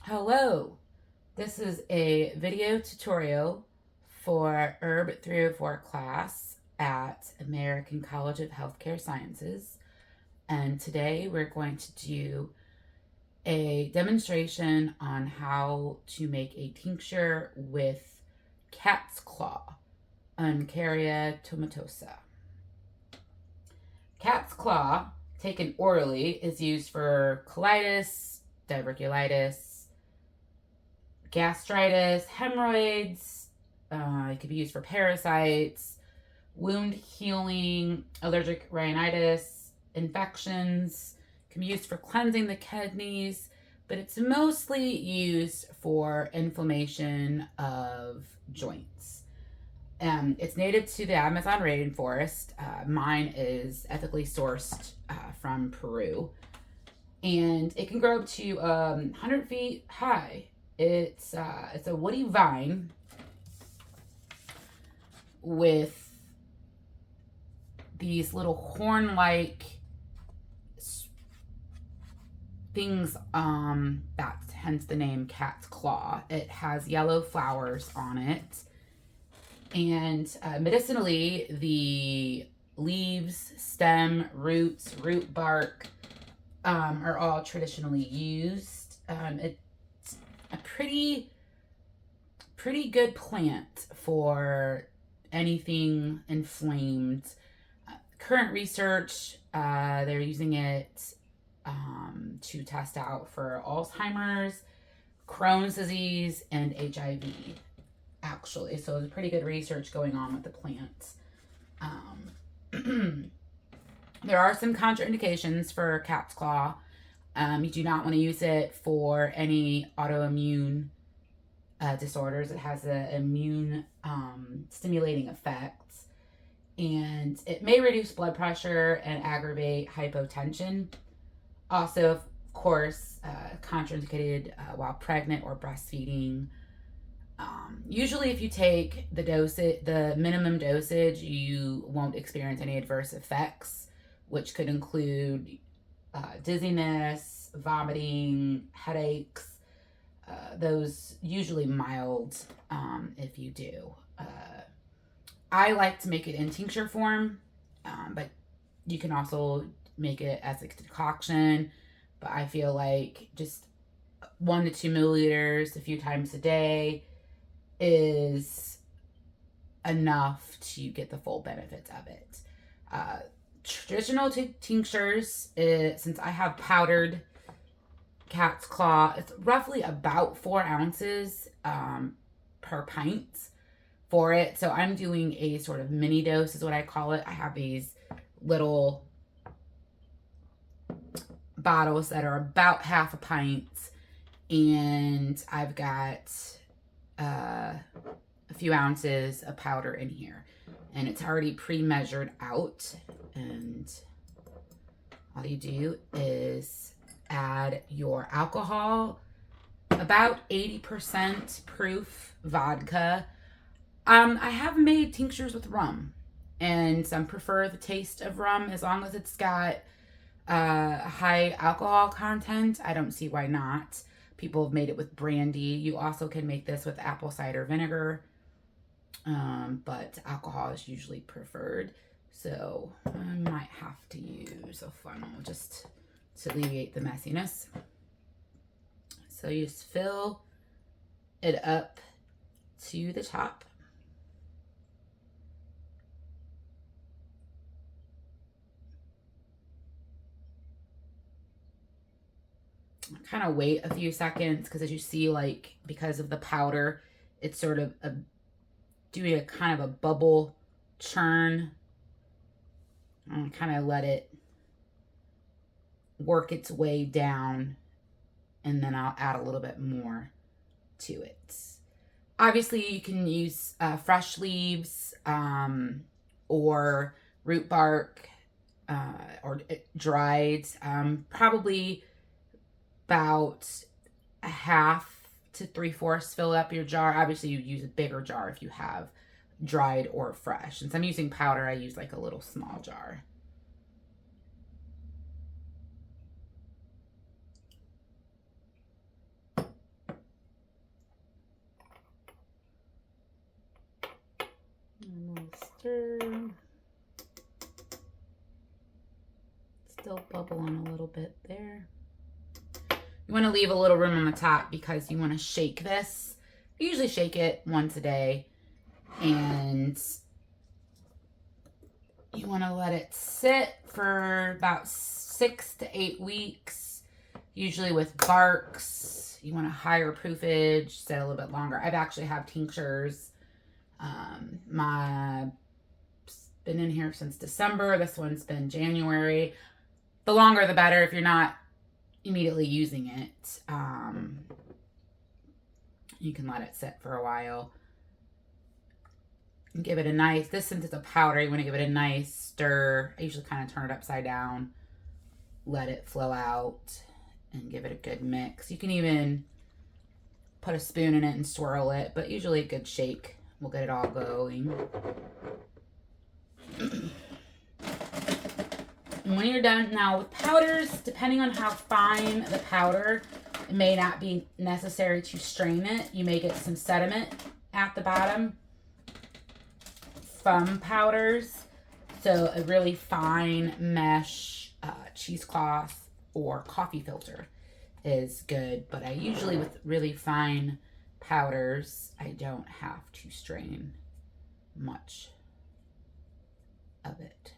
Hello, this is a video tutorial for Herb 304 class at American College of Healthcare Sciences, and today we're going to do a demonstration on how to make a tincture with cat's claw, Uncaria tomentosa. Cat's claw, taken orally, is used for colitis, diverculitis, gastritis, hemorrhoids. It could be used for parasites, wound healing, allergic rhinitis, infections. It can be used for cleansing the kidneys, but it's mostly used for inflammation of joints. It's native to the Amazon rainforest. Mine is ethically sourced from Peru, and it can grow up to 100 feet high. It's a woody vine with these little horn-like things, that's hence the name cat's claw. It has yellow flowers on it, and medicinally, the leaves, stem, roots, root bark are all traditionally used. It's a pretty good plant for anything inflamed. Current research, they're using it to test out for Alzheimer's, Crohn's disease, and HIV, actually. So there's pretty good research going on with the plants. There are some contraindications for cat's claw. You do not want to use it for any autoimmune disorders. It has an immune stimulating effect, and it may reduce blood pressure and aggravate hypotension. Also, of course, contraindicated while pregnant or breastfeeding. Usually if you take the minimum dosage, you won't experience any adverse effects, which could include dizziness, vomiting, headaches. Those usually mild if you do. I like to make it in tincture form, but you can also make it as a concoction. But I feel like just 1 to 2 milliliters a few times a day is enough to get the full benefits of it. Traditional tinctures, since I have powdered cat's claw, it's roughly about 4 ounces per pint for it. So I'm doing a sort of mini dose is what I call it. I have these little bottles that are about half a pint, and I've got a few ounces of powder in here, and it's already pre-measured out. And all you do is add your alcohol, about 80% proof vodka. I have made tinctures with rum, and some prefer the taste of rum as long as it's got high alcohol content. I don't see why not. People have made it with brandy. You also can make this with apple cider vinegar, but alcohol is usually preferred. So I might have to use a funnel just to alleviate the messiness. So you just fill it up to the top. Kind of wait a few seconds, because as you see, like, because of the powder, it's sort of doing a kind of a bubble churn, and kind of let it work its way down, and then I'll add a little bit more to it. Obviously, you can use fresh leaves or root bark or dried. Probably about a half to 3/4 fill up your jar. Obviously, you use a bigger jar if you have dried or fresh. Since I'm using powder, I use like a little small jar. still bubbling a little bit there. You want to leave a little room on the top because you want to shake this. You usually shake it once a day, and you want to let it sit for about 6 to 8 weeks, usually with barks. You want a higher proofage, sit a little bit longer. I've actually have tinctures. My been in here since December. This one's been January. The longer the better if you're not immediately using it. You can let it sit for a while and give it a nice, this since it's a powder, you want to give it a nice stir. I usually kind of turn it upside down, let it flow out, and give it a good mix. You can even put a spoon in it and swirl it, but usually a good shake will get it all going. And when you're done now with powders, depending on how fine the powder, it may not be necessary to strain it. You may get some sediment at the bottom from powders. So a really fine mesh cheesecloth or coffee filter is good. But I usually, with really fine powders, I don't have to strain much of it.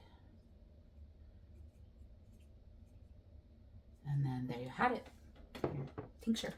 And then there you have it, your tincture.